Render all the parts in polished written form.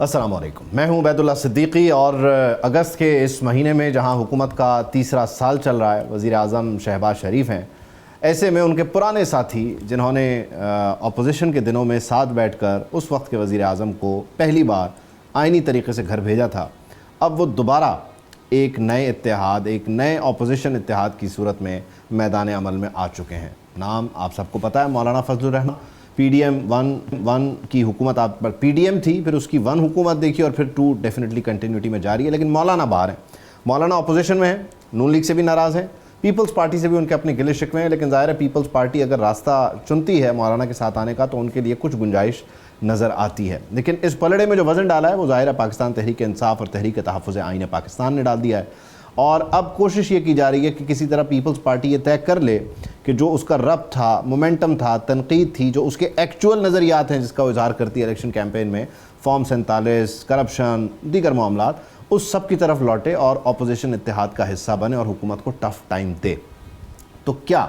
السلام علیکم، میں ہوں عبید اللہ صدیقی اور اگست کے اس مہینے میں جہاں حکومت کا تیسرا سال چل رہا ہے، وزیر اعظم شہباز شریف ہیں، ایسے میں ان کے پرانے ساتھی جنہوں نے اپوزیشن کے دنوں میں ساتھ بیٹھ کر اس وقت کے وزیر اعظم کو پہلی بار آئینی طریقے سے گھر بھیجا تھا، اب وہ دوبارہ ایک نئے اتحاد، ایک نئے اپوزیشن اتحاد کی صورت میں میدان عمل میں آ چکے ہیں۔ نام آپ سب کو پتہ ہے، مولانا فضل الرحمن۔ پی ڈی ایم ون کی حکومت، آپ پر پی ڈی ایم تھی، پھر اس کی ون حکومت دیکھی اور پھر ٹو ڈیفینیٹلی کنٹینیوٹی میں جاری ہے، لیکن مولانا باہر ہیں، مولانا اپوزیشن میں ہیں، نون لیگ سے بھی ناراض ہیں، پیپلز پارٹی سے بھی ان کے اپنے گلے شکوے ہیں، لیکن ظاہر ہے پیپلز پارٹی اگر راستہ چنتی ہے مولانا کے ساتھ آنے کا تو ان کے لیے کچھ گنجائش نظر آتی ہے، لیکن اس پلڑے میں جو وزن ڈالا ہے وہ ظاہر ہے پاکستان تحریک انصاف اور تحریک تحفظ آئین پاکستان نے ڈال دیا ہے، اور اب کوشش یہ کی جا رہی ہے کہ کسی طرح پیپلز پارٹی یہ طے کر لے کہ جو اس کا ربط تھا، مومنٹم تھا، تنقید تھی، جو اس کے ایکچول نظریات ہیں جس کا وہ اظہار کرتی ہے الیکشن کیمپین میں، فارم 47، کرپشن، دیگر معاملات، اس سب کی طرف لوٹے اور اپوزیشن اتحاد کا حصہ بنے اور حکومت کو ٹف ٹائم دے۔ تو کیا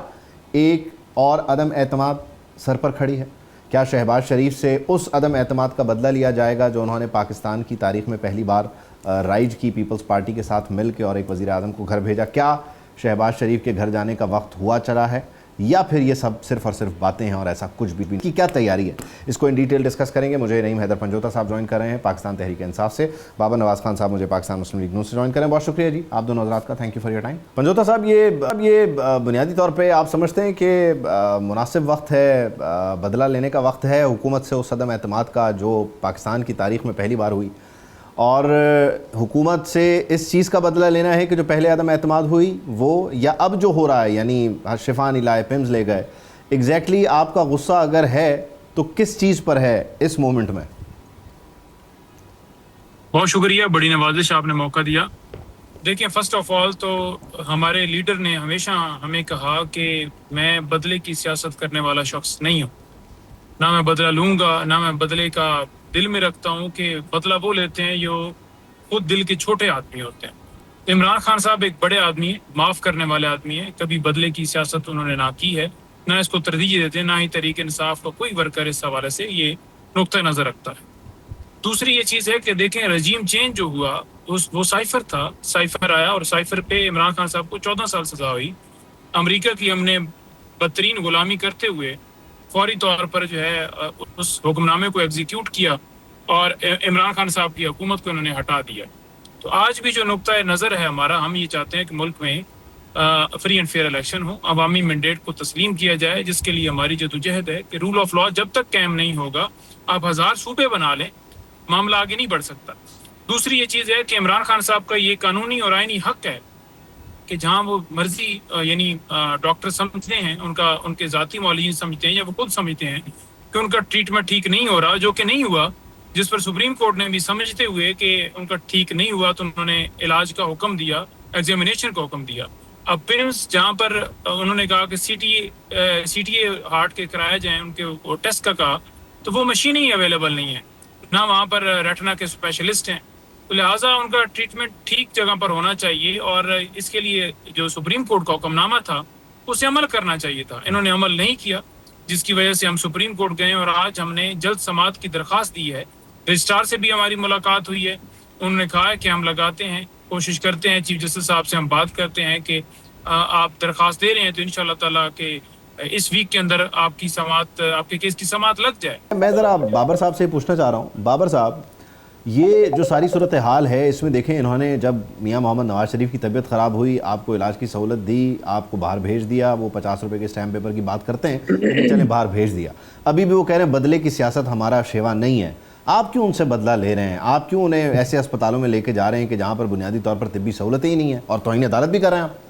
ایک اور عدم اعتماد سر پر کھڑی ہے؟ کیا شہباز شریف سے اس عدم اعتماد کا بدلہ لیا جائے گا جو انہوں نے پاکستان کی تاریخ میں پہلی بار رائج کی پیپلز پارٹی کے ساتھ مل کے اور ایک وزیر اعظم کو گھر بھیجا؟ کیا شہباز شریف کے گھر جانے کا وقت ہوا چلا ہے یا پھر یہ سب صرف اور صرف باتیں ہیں اور ایسا کچھ بھی کی کیا تیاری ہے؟ اس کو ان ڈیٹیل ڈسکس کریں گے۔ مجھے نعیم حیدر پنجوتا صاحب جوائن کر رہے ہیں پاکستان تحریک انصاف سے، بابر نواز خان صاحب مجھے پاکستان مسلم لیگ نون سے جوائن کریں۔ بہت شکریہ جی آپ دونوں حضرات کا، thank you for your time. Panjota Sahib, یہ بنیادی طور پہ آپ سمجھتے ہیں کہ مناسب وقت ہے، بدلہ لینے کا وقت ہے حکومت سے اس عدم اعتماد کا جو پاکستان کی تاریخ میں پہلی بار ہوئی، اور حکومت سے اس چیز کا بدلہ لینا ہے کہ جو پہلے عدم اعتماد ہوئی وہ، یا اب جو ہو رہا ہے یعنی شفا نہیں لائے پیمز لے گئے، ایگزیکٹلی آپ کا غصہ اگر ہے تو کس چیز پر ہے اس مومنٹ میں؟ بہت شکریہ، بڑی نوازش آپ نے موقع دیا۔ دیکھیں، فرسٹ آف آل تو ہمارے لیڈر نے ہمیشہ ہمیں کہا کہ میں بدلے کی سیاست کرنے والا شخص نہیں ہوں، نہ میں بدلہ لوں گا، نہ میں بدلے کا دل میں رکھتا ہوں، کہ بدلہ وہ لیتے ہیں جو خود دل کے چھوٹے آدمی ہوتے ہیں۔ عمران خان صاحب ایک بڑے آدمی ہیں، معاف کرنے والے آدمی ہیں، کبھی بدلے کی سیاست انہوں نے نہ کی ہے، نہ اس کو ترجیح دیتے ہیں، نہ ہی تحریک انصاف کا کوئی ورکر اس حوالے سے یہ نقطہ نظر رکھتا ہے۔ دوسری یہ چیز ہے کہ دیکھیں، رجیم چینج جو ہوا وہ سائفر تھا، سائفر آیا اور سائفر پہ عمران خان صاحب کو 14 سال سزا ہوئی۔ امریکہ کی ہم نے بدترین غلامی کرتے ہوئے فوری طور پر جو ہے اس حکم نامے کو ایگزیکیوٹ کیا اور عمران خان صاحب کی حکومت کو انہوں نے ہٹا دیا۔ تو آج بھی جو نقطۂ نظر ہے ہمارا، ہم یہ چاہتے ہیں کہ ملک میں فری اینڈ فیئر الیکشن ہو، عوامی مینڈیٹ کو تسلیم کیا جائے، جس کے لیے ہماری جدوجہد ہے کہ رول آف لا جب تک قائم نہیں ہوگا، آپ 1000 صوبے بنا لیں، معاملہ آگے نہیں بڑھ سکتا۔ دوسری یہ چیز ہے کہ عمران خان صاحب کا یہ قانونی اور آئینی حق ہے کہ جہاں وہ مرضی یعنی ڈاکٹر سمجھتے ہیں، ان کے ذاتی معالجین سمجھتے ہیں یا وہ خود سمجھتے ہیں کہ ان کا ٹریٹمنٹ ٹھیک نہیں ہو رہا، جو کہ نہیں ہوا، جس پر سپریم کورٹ نے بھی سمجھتے ہوئے کہ ان کا ٹھیک نہیں ہوا تو انہوں نے علاج کا حکم دیا، ایگزامینیشن کا حکم دیا۔ اب پیرنٹس جہاں پر انہوں نے کہا کہ سی ٹی اے ہارٹ کے کرائے جائیں، ان کے ٹیسٹ کا کہا، تو وہ مشینیں ہی اویلیبل نہیں ہیں، نہ وہاں پر ریٹنا کے اسپیشلسٹ ہیں، تو لہٰذا ان کا ٹریٹمنٹ ٹھیک جگہ پر ہونا چاہیے، اور اس کے لیے جو سپریم کورٹ کا حکم نامہ تھا اسے عمل کرنا چاہیے تھا، انہوں نے عمل نہیں کیا، جس کی وجہ سے ہم سپریم کورٹ گئے اور آج ہم نے جلد سماعت کی درخواست دی ہے۔ رجسٹرار سے بھی ہماری ملاقات ہوئی ہے، انہوں نے کہا ہے کہ ہم لگاتے ہیں، کوشش کرتے ہیں، چیف جسٹس صاحب سے ہم بات کرتے ہیں کہ آپ درخواست دے رہے ہیں تو انشاءاللہ تعالیٰ کہ اس ویک کے اندر آپ کی سماعت، آپ کے کیس کی سماعت لگ جائے۔ میں ذرا بابر صاحب سے پوچھنا چاہ رہا ہوں، بابر صاحب، یہ جو ساری صورتحال ہے اس میں دیکھیں، انہوں نے جب میاں محمد نواز شریف کی طبیعت خراب ہوئی، آپ کو علاج کی سہولت دی، آپ کو باہر بھیج دیا، وہ 50 روپے کے اسٹیمپ پیپر کی بات کرتے ہیں لیکن چلیں باہر بھیج دیا، ابھی بھی وہ کہہ رہے ہیں بدلے کی سیاست ہمارا شیوا نہیں ہے۔ آپ کیوں ان سے بدلہ لے رہے ہیں؟ آپ کیوں انہیں ایسے اسپتالوں میں لے کے جا رہے ہیں کہ جہاں پر بنیادی طور پر طبی سہولتیں ہی نہیں ہیں، اور توہین عدالت بھی کر رہے ہیں آپ؟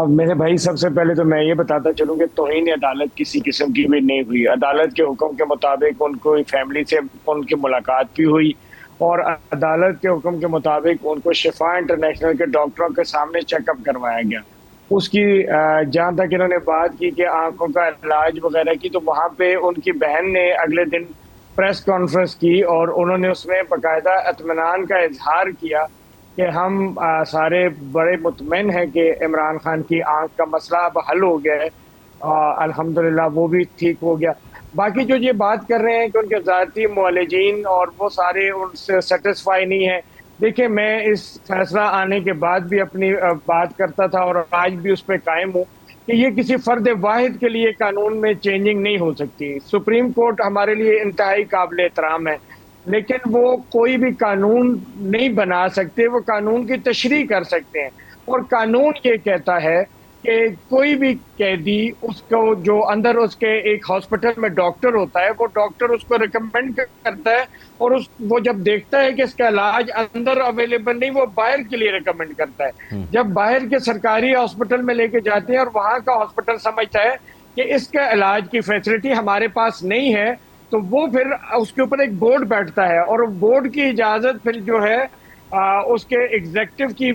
میرے بھائی، سب سے پہلے تو میں یہ بتاتا چلوں کہ توہین عدالت کسی قسم کی بھی نہیں ہوئی۔ عدالت کے حکم کے مطابق ان کو فیملی سے ان کی ملاقات بھی ہوئی، اور عدالت کے حکم کے مطابق ان کو شفا انٹرنیشنل کے ڈاکٹروں کے سامنے چیک اپ کروایا گیا۔ اس کی جہاں تک انہوں نے بات کی کہ آنکھوں کا علاج وغیرہ کی، تو وہاں پہ ان کی بہن نے اگلے دن پریس کانفرنس کی اور انہوں نے اس میں باقاعدہ اطمینان کا اظہار کیا کہ ہم سارے بڑے مطمئن ہیں کہ عمران خان کی آنکھ کا مسئلہ اب حل ہو گیا ہے۔ الحمدللہ وہ بھی ٹھیک ہو گیا. باقی جو یہ بات کر رہے ہیں کہ ان کے ذاتی معالجین اور وہ سارے ان سے سیٹسفائی نہیں ہیں، دیکھیں میں اس فیصلہ آنے کے بعد بھی اپنی بات کرتا تھا اور آج بھی اس پہ قائم ہوں کہ یہ کسی فرد واحد کے لیے قانون میں چینجنگ نہیں ہو سکتی. سپریم کورٹ ہمارے لیے انتہائی قابل احترام ہے، لیکن وہ کوئی بھی قانون نہیں بنا سکتے، وہ قانون کی تشریح کر سکتے ہیں. اور قانون یہ کہتا ہے کہ کوئی بھی قیدی اس کو جو اندر اس کے ایک ہاسپٹل میں ڈاکٹر ہوتا ہے، وہ ڈاکٹر اس کو ریکمینڈ کرتا ہے، اور وہ جب دیکھتا ہے کہ اس کا علاج اندر اویلیبل نہیں، وہ باہر کے لیے ریکمینڈ کرتا ہے. جب باہر کے سرکاری ہاسپٹل میں لے کے جاتے ہیں اور وہاں کا ہاسپٹل سمجھتا ہے کہ اس کا علاج کی فیسلٹی ہمارے پاس نہیں ہے، تو وہ پھر اس کے اوپر ایک بورڈ بیٹھتا ہے، اور بورڈ کی اجازت پھر جو ہے اس کے ایگزیکٹو کی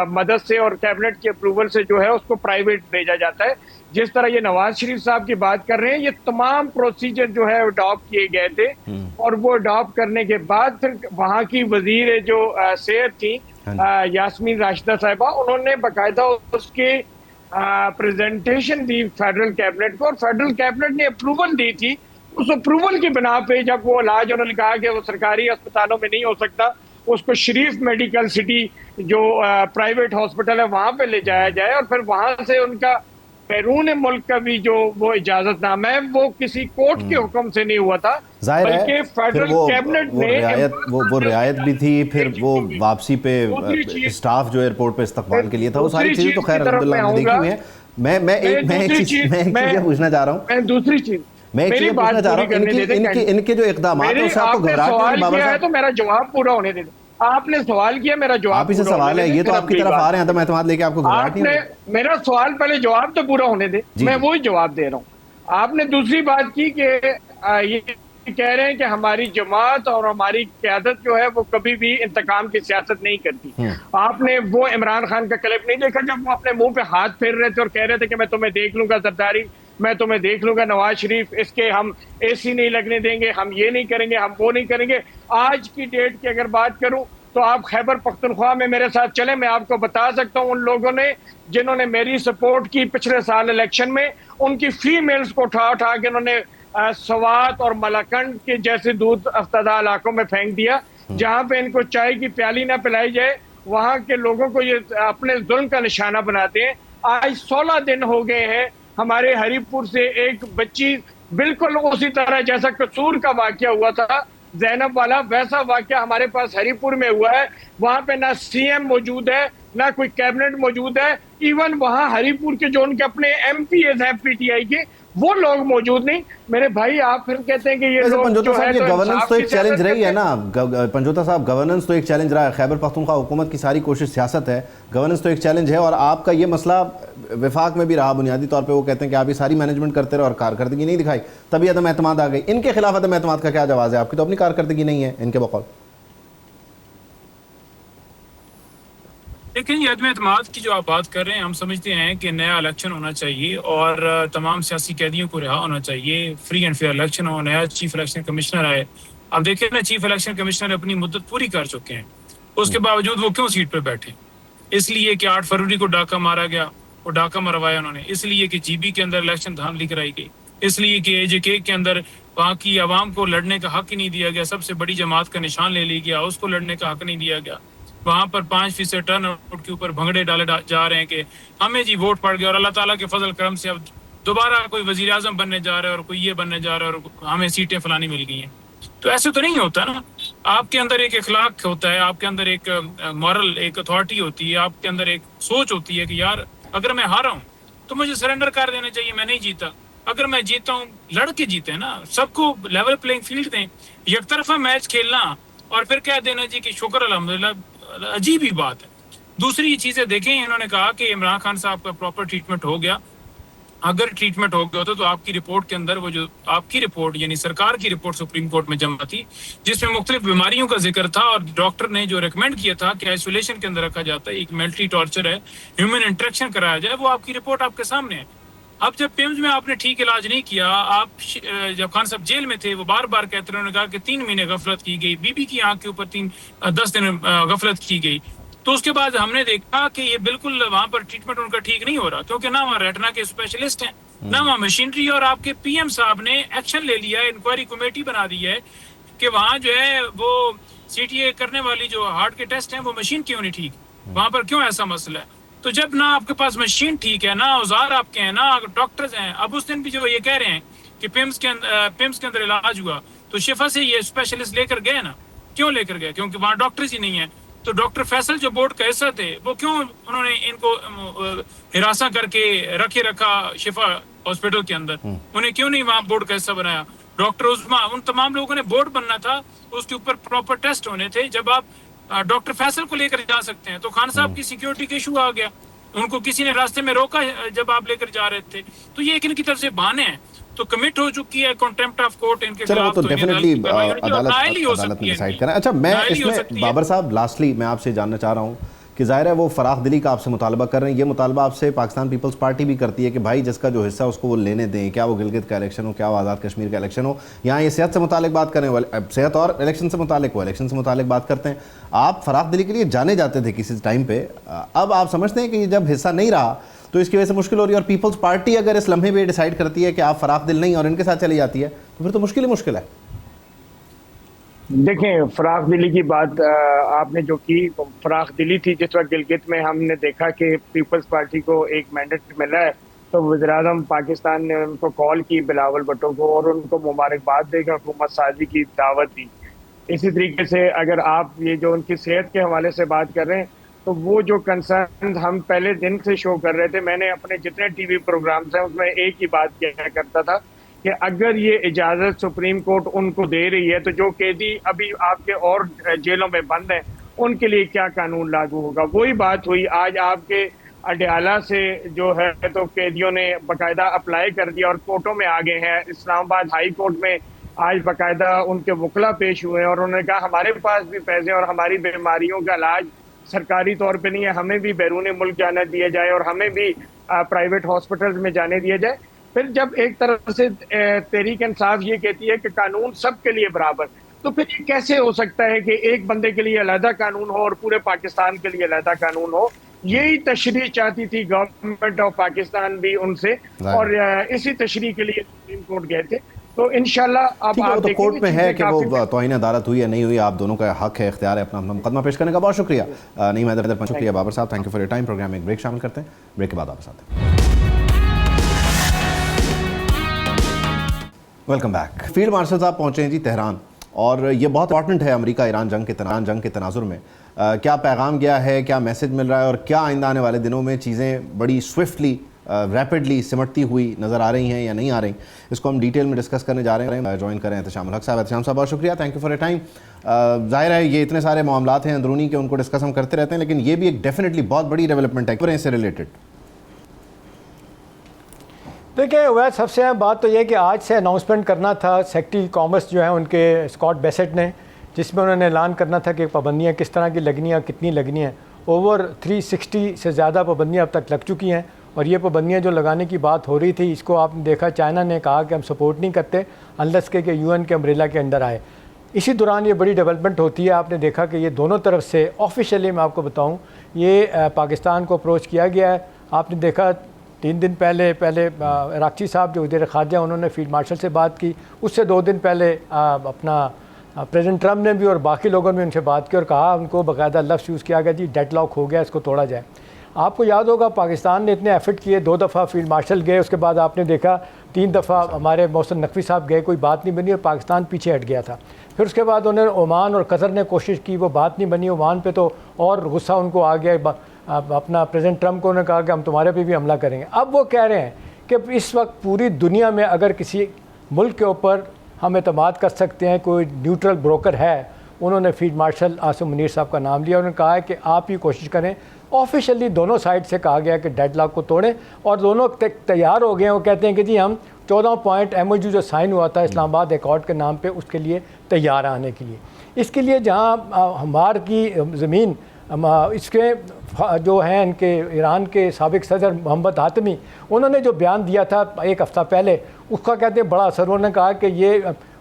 مدد سے اور کیبنٹ کے اپروول سے جو ہے اس کو پرائیویٹ بھیجا جاتا ہے. جس طرح یہ نواز شریف صاحب کی بات کر رہے ہیں، یہ تمام پروسیجر جو ہے اڈاپٹ کیے گئے تھے، اور وہ اڈاپٹ کرنے کے بعد پھر وہاں کی وزیر جو صحت تھی یاسمین راشدہ صاحبہ، انہوں نے باقاعدہ اس کی پریزنٹیشن دی فیڈرل کیبنٹ کو، اور فیڈرل کیبنٹ نے اپروول دی تھی. اس اپروول کی بنا پہ جب وہ علاج انہوں نے کہا کہ وہ سرکاری اسپتالوں میں نہیں ہو سکتا، اس کو شریف میڈیکل سٹی جو پرائیویٹ ہاسپٹل ہے وہاں پہ لے جایا جائے، اور پھر وہاں سے ان کا بیرون ملک کا بھی جو وہ اجازت نامہ ہے وہ کسی کورٹ کے حکم سے نہیں ہوا تھا، بلکہ فیڈرل کیبنٹ نے وہ رعایت بھی تھی. پھر وہ واپسی پہ اسٹاف جو ایئرپورٹ پہ استقبال کے لیے تھا، وہ ساری چیزیں تو خیر الحمدللہ ہم نے دیکھی ہوئی ہیں. میں ایک چیز پوچھنا چاہ رہا ہوں، دوسری چیز میں ایک چیز پوچھنا چاہ رہا ہوں، ان کے جو اقدامات ہیں اس سے آپ کو گھبراہٹ نہیں؟ سوال کیا ہے تو میرا جواب پورا ہونے دے دیں. آپ نے سوال کیا، میرا جواب آپ ہی سے سوال ہے، یہ تو آپ کی طرف آ رہے ہیں تو میں اعتماد لے کے آپ کو گھبراہٹ نہیں؟ میرا سوال پہلے جواب تو پورا ہونے دے، میں وہی جواب دے رہا ہوں. آپ نے دوسری بات کی کہ یہ کہہ رہے ہیں کہ ہماری جماعت اور ہماری قیادت جو ہے وہ کبھی بھی انتقام کی سیاست نہیں کرتی. آپ نے وہ عمران خان کا کلپ نہیں دیکھا جب وہ اپنے منہ پہ ہاتھ پھیر رہے تھے اور کہہ رہے تھے کہ میں تمہیں دیکھ لوں گا زرداری، میں تمہیں دیکھ لوں گا نواز شریف، اس کے ہم اے سی نہیں لگنے دیں گے، ہم یہ نہیں کریں گے، ہم وہ نہیں کریں گے. آج کی ڈیٹ کی اگر بات کروں تو آپ خیبر پختونخوا میں میرے ساتھ چلیں، میں آپ کو بتا سکتا ہوں ان لوگوں نے جنہوں نے میری سپورٹ کی پچھلے سال الیکشن میں، ان کی فیمیلز کو اٹھا اٹھا کے انہوں نے سوات اور ملاکنڈ کے جیسے دودھ افتادہ علاقوں میں پھینک دیا، جہاں پہ ان کو چائے کی پیالی نہ پلائی جائے، وہاں کے لوگوں کو یہ اپنے ظلم کا نشانہ بناتے ہیں. آج 16 دن ہو گئے ہیں ہمارے ہری پور سے ایک بچی بالکل اسی طرح جیسا قصور کا واقعہ ہوا تھا زینب والا، ویسا واقعہ ہمارے پاس ہری پور میں ہوا ہے. وہاں پہ نہ سی ایم موجود ہے، نہ کوئی کیبنٹ موجود ہے، ایون وہاں ہری پور کے جو ان کے اپنے ایم پی ایز ہیں پی ٹی آئی کے، وہ لوگ موجود نہیں. میرے بھائی آپ پھر کہتے ہیں کہ یہ لوگ پنجوتا صاحب، یہ گورننس تو ایک چیلنج رہی ہے نا پنجوتا صاحب، گورننس تو ایک چیلنج رہا ہے. خیبر پختونخوا حکومت کی ساری کوشش سیاست ہے، گورننس تو ایک چیلنج ہے، اور آپ کا یہ مسئلہ وفاق میں بھی رہا. بنیادی طور پہ وہ کہتے ہیں کہ آپ یہ ساری مینجمنٹ کرتے رہے اور کارکردگی نہیں دکھائی، تبھی عدم اعتماد آ گئی. ان کے خلاف عدم اعتماد کا کیا جواز ہے؟ آپ کی تو اپنی کارکردگی نہیں ہے ان کے بقول. لیکن یہ عدم اعتماد کی جو آپ بات کر رہے ہیں، ہم سمجھتے ہیں کہ نیا الیکشن ہونا چاہیے اور تمام سیاسی قیدیوں کو رہا ہونا چاہیے، فری اینڈ فیئر الیکشن ہو، نیا چیف الیکشن کمشنر آئے. اب دیکھیں نا، چیف الیکشن کمشنر اپنی مدت پوری کر چکے ہیں، اس کے باوجود وہ کیوں سیٹ پہ بیٹھے؟ اس لیے کہ 8 فروری کو ڈاکہ مارا گیا، وہ ڈاکہ مروایا انہوں نے. اس لیے کہ جی بی کے اندر الیکشن دھاندلی کرائی گئی. اس لیے کہ اے جے کے کے اندر وہاں کی عوام کو لڑنے کا حق ہی نہیں دیا گیا، سب سے بڑی جماعت کا نشان لے لی گیا، اس کو لڑنے کا حق نہیں دیا گیا. وہاں پر 5% ٹرن آؤٹ کے اوپر بھنگڑے ڈالے جا رہے ہیں کہ ہمیں جی ووٹ پڑ گیا اور اللہ تعالیٰ کے فضل کرم سے اب دوبارہ کوئی وزیر اعظم بننے جا رہا ہے اور کوئی یہ بننے جا رہا ہے اور ہمیں سیٹیں فلانی مل گئی ہیں. تو ایسے تو نہیں ہوتا نا. آپ کے اندر ایک اخلاق ہوتا ہے، آپ کے اندر ایک مورل ایک اتھارٹی ہوتی ہے، آپ کے اندر ایک سوچ ہوتی ہے کہ یار اگر میں ہارا ہوں تو مجھے سرنڈر کر دینا چاہیے، میں نہیں جیتا. اگر میں جیتا ہوں لڑ کے جیتے نا، سب کو لیول پلینگ فیلڈ دیں. یک طرفہ میچ کھیلنا اور پھر کہہ دینا جی کہ شکر الحمدللہ، عجیب ہی بات ہے. دوسری چیزیں دیکھیں، انہوں نے کہا کہ عمران خان صاحب کا پراپر ٹریٹمنٹ ہو گیا. اگر ٹریٹمنٹ ہو گیا ہوتا تو آپ کی رپورٹ کے اندر وہ جو آپ کی رپورٹ یعنی سرکار کی رپورٹ سپریم کورٹ میں جمع تھی، جس میں مختلف بیماریوں کا ذکر تھا اور ڈاکٹر نے جو ریکمینڈ کیا تھا کہ آئسولیشن کے اندر رکھا جاتا ہے، ایک ملٹری ٹارچر ہے، ہیومن انٹریکشن کرایا جائے، وہ آپ کی رپورٹ آپ کے سامنے ہے. اب جب پیمز میں آپ نے ٹھیک علاج نہیں کیا، آپ جب خان صاحب جیل میں تھے وہ بار بار کہتے رہے، انہوں نے کہا کہ 3 مہینے غفلت کی گئی، بی بی کی آنکھ کے اوپر 10 دن غفلت کی گئی. تو اس کے بعد ہم نے دیکھا کہ یہ بالکل وہاں پر ٹریٹمنٹ ان کا ٹھیک نہیں ہو رہا، کیونکہ نہ وہاں ریٹنا کے اسپیشلسٹ ہیں، نہ وہاں مشینری، اور آپ کے پی ایم صاحب نے ایکشن لے لیا، انکوائری کمیٹی بنا دی ہے کہ وہاں جو ہے وہ سی ٹی اے کرنے والی جو ہارٹ کے ٹیسٹ ہیں وہ مشین کیوں نہیں ٹھیک، وہاں پر کیوں ایسا مسئلہ ہے؟ تو جب نہ آپ کے پاس مشین ٹھیک ہے، نہ اوزار آپ کے ہیں، نہ ڈاکٹرز ہیں. اب اس دن بھی جو یہ کہہ رہے ہیں کہ پیمز کے اندر علاج ہوا تو شفا سے یہ اسپیشلسٹ لے کر گئے نا، کیوں لے کر گئے؟ کیونکہ وہاں ڈاکٹرز ہی نہیں ہیں. تو ڈاکٹر فیصل جو بورڈ کا حصہ تھے وہ کیوں انہوں نے ان کو ہراساں کر کے رکھا شفا ہاسپٹل کے اندر؟ انہیں کیوں نہیں وہاں بورڈ کا حصہ بنایا؟ ڈاکٹر عثمان، ان تمام لوگوں نے بورڈ بننا تھا، اس کے اوپر پراپر ٹیسٹ ہونے تھے. جب آپ ڈاکٹر فیصل کو لے کر جا سکتے ہیں تو خان صاحب کی سیکیورٹی کا ایشو آ گیا، ان کو کسی نے راستے میں روکا جب آپ لے کر جا رہے تھے. تو یہ ان کی طرف سے بہانے ہیں. تو کمٹ ہو چکی ہے کنٹمپٹ آف کورٹ ان کے خلاف. تو ڈیفینیٹلی عدالت میں ڈیسائیڈ کریں. اچھا میں اس میں بابر صاحب لاسٹلی میں آپ سے جاننا چاہ رہا ہوں کہ ظاہر ہے وہ فراخ دلی کا آپ سے مطالبہ کر رہے ہیں، یہ مطالبہ آپ سے پاکستان پیپلز پارٹی بھی کرتی ہے کہ بھائی جس کا جو حصہ اس کو وہ لینے دیں، کیا وہ گلگت کا الیکشن ہو، کیا وہ آزاد کشمیر کا الیکشن ہو. یہاں یہ صحت سے متعلق بات کریں، صحت اور الیکشن سے متعلق، وہ الیکشن سے متعلق بات کرتے ہیں. آپ فراخ دلی کے لیے جانے جاتے تھے کسی ٹائم پہ، اب آپ سمجھتے ہیں کہ یہ جب حصہ نہیں رہا تو اس کی وجہ سے مشکل ہو رہی ہے، اور پیپلز پارٹی اگر اس لمحے پہ ڈیسائیڈ کرتی ہے کہ آپ فراخ دل نہیں اور ان کے ساتھ چلی جاتی ہے تو پھر تو مشکل ہی مشکل ہے. دیکھیں، فراخ دلی کی بات آپ نے جو کی، فراخ دلی تھی جس وقت گلگت میں ہم نے دیکھا کہ پیپلز پارٹی کو ایک مینڈیٹ ملا ہے تو وزیر اعظم پاکستان نے ان کو کال کی، بلاول بھٹو کو، اور ان کو مبارکباد دے کر حکومت سازی کی دعوت دی. اسی طریقے سے اگر آپ یہ جو ان کی صحت کے حوالے سے بات کر رہے ہیں تو وہ جو کنسرن ہم پہلے دن سے شو کر رہے تھے، میں نے اپنے جتنے ٹی وی پروگرامز ہیں اس میں ایک ہی بات کیا کرتا تھا کہ اگر یہ اجازت سپریم کورٹ ان کو دے رہی ہے تو جو قیدی ابھی آپ کے اور جیلوں میں بند ہیں ان کے لیے کیا قانون لاگو ہوگا. وہی بات ہوئی آج آپ کے اڈیالہ سے جو ہے تو قیدیوں نے باقاعدہ اپلائی کر دیا اور کورٹوں میں آگے ہیں. اسلام آباد ہائی کورٹ میں آج باقاعدہ ان کے وکلا پیش ہوئے ہیں اور انہوں نے کہا ہمارے پاس بھی پیسے اور ہماری بیماریوں کا علاج سرکاری طور پہ نہیں ہے، ہمیں بھی بیرون ملک جانا دیا جائے اور ہمیں بھی پرائیویٹ ہاسپٹلز میں جانے دیا جائے. پھر جب ایک طرف سے تحریک انصاف یہ کہتی ہے کہ قانون سب کے لیے برابر، تو پھر یہ کیسے ہو سکتا ہے کہ ایک بندے کے لیے علیحدہ قانون ہو اور پورے پاکستان کے لیے علیحدہ قانون ہو؟ یہی تشریح چاہتی تھی گورنمنٹ آف پاکستان بھی ان سے، اور اسی تشریح کے لیے سپریم کورٹ گئے تھے. تو انشاءاللہ اب آپ تو کورٹ میں ہے کہ وہ توہین عدالت ہوئی یا نہیں ہوئی، آپ دونوں کا حق ہے، اختیار ہے اپنا مقدمہ پیش کرنے کا. بہت شکریہ نعیم حیدر، شکریہ بابر صاحب، thank you for your time. Programme میں ایک بریک شامل کرتے ہیں، بریک کے بعد آپ ساتھ ہیں. Welcome back. فیلڈ مارشل صاحب پہنچے ہیں جی تہران، اور یہ بہت امپورٹنٹ ہے امریکہ ایران جنگ کے تناظر میں. کیا پیغام گیا ہے، کیا میسج مل رہا ہے، اور کیا آئندہ آنے والے دنوں میں چیزیں بڑی سوئفٹلی ریپڈلی سمٹتی ہوئی نظر آ رہی ہیں یا نہیں آ رہی، اس کو ہم ڈیٹیل میں ڈسکس کرنے جا رہے ہیں. جوائن کریں احتشام الحق صاحب. احتشام صاحب بہت شکریہ، thank you for your time. ظاہر ہے یہ اتنے سارے معاملات ہیں اندرونی کہ ان کو ڈسکس ہم کرتے رہتے ہیں، لیکن یہ بھی ایک ڈیفینیٹلی بہت بڑی ڈیولپمنٹ ہے اس سے ریلیٹڈ. دیکھیں ویسے سب سے اہم بات تو یہ کہ آج سے اناؤنسمنٹ کرنا تھا سیکٹری کامرس جو ہیں ان کے اسکاٹ بیسٹ نے، جس میں انہوں نے اعلان کرنا تھا کہ پابندیاں کس طرح کی لگنی ہیں، کتنی لگنی ہیں. اوور 360 سے زیادہ پابندیاں اب تک لگ چکی ہیں، اور یہ پابندیاں جو لگانے کی بات ہو رہی تھی اس کو آپ نے دیکھا چائنا نے کہا کہ ہم سپورٹ نہیں کرتے انلیس کہ یو این کے امبریلا کے اندر آئے. اسی دوران یہ بڑی ڈیولپمنٹ ہوتی ہے. آپ نے دیکھا کہ یہ دونوں طرف سے آفیشیلی میں آپ کو بتاؤں یہ پاکستان کو اپروچ کیا گیا ہے. آپ نے دیکھا 3 دن پہلے عراقچی صاحب جو وزیر خارجہ انہوں نے فیلڈ مارشل سے بات کی. اس سے 2 دن پہلے اپنا پریزیڈنٹ ٹرمپ نے بھی اور باقی لوگوں نے ان سے بات کی اور کہا ان کو باقاعدہ لفظ یوز کیا گیا جی ڈیڈ لاک ہو گیا، اس کو توڑا جائے. آپ کو یاد ہوگا پاکستان نے اتنے ایفرٹ کیے، 2 دفعہ فیلڈ مارشل گئے، اس کے بعد آپ نے دیکھا 3 دفعہ ہمارے محسن نقوی صاحب گئے، کوئی بات نہیں بنی اور پاکستان پیچھے ہٹ گیا تھا. پھر اس کے بعد انہوں نے عمان اور قطر نے کوشش کی، وہ بات نہیں بنی. عمان پہ تو اور غصہ ان کو آ گیا، اپنا پریزیڈنٹ ٹرمپ کو انہوں نے کہا کہ ہم تمہارے پہ بھی حملہ کریں گے. اب وہ کہہ رہے ہیں کہ اس وقت پوری دنیا میں اگر کسی ملک کے اوپر ہم اعتماد کر سکتے ہیں، کوئی نیوٹرل بروکر ہے. انہوں نے فیلڈ مارشل عاصم منیر صاحب کا نام لیا، انہوں نے کہا ہے کہ آپ ہی کوشش کریں. آفیشلی دونوں سائڈ سے کہا گیا کہ ڈیڈ لاک کو توڑیں، اور دونوں تیار ہو گئے ہیں. وہ کہتے ہیں کہ جی ہم 14 پوائنٹ ایم او یو جو سائن ہوا تھا اسلام آباد ایکارڈ کے نام پہ، اس کے لیے تیار آنے کے لیے. اس کے لیے جہاں ہمار کی زمین اس کے جو ہیں ان کے ایران کے سابق صدر محمد حاتمی، انہوں نے جو بیان دیا تھا 1 ہفتہ پہلے، اس کا کہتے ہیں بڑا اثر. انہوں نے کہا کہ یہ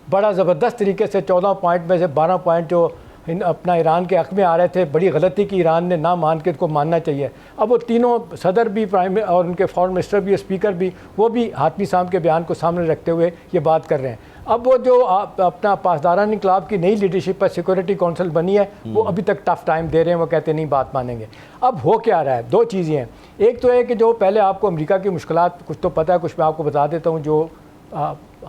بڑا زبردست طریقے سے 14 پوائنٹ میں سے 12 پوائنٹ جو اپنا ایران کے حق میں آ رہے تھے. بڑی غلطی کی ایران نے نہ مان کے ان کو ماننا چاہیے. اب وہ تینوں صدر بھی اور ان کے فارن منسٹر بھی اسپیکر بھی وہ بھی حاتمی صاحب کے بیان کو سامنے رکھتے ہوئے یہ بات کر رہے ہیں. اب وہ جو اپنا پاسداران انقلاب کی نئی لیڈرشپ پر سیکورٹی کونسل بنی ہے وہ ابھی تک ٹف ٹائم دے رہے ہیں. وہ کہتے ہیں نہیں بات مانیں گے. اب ہو کیا رہا ہے؟ دو چیزیں ہیں. ایک تو ہے کہ جو پہلے آپ کو امریکہ کی مشکلات کچھ تو پتہ ہے, کچھ میں آپ کو بتا دیتا ہوں جو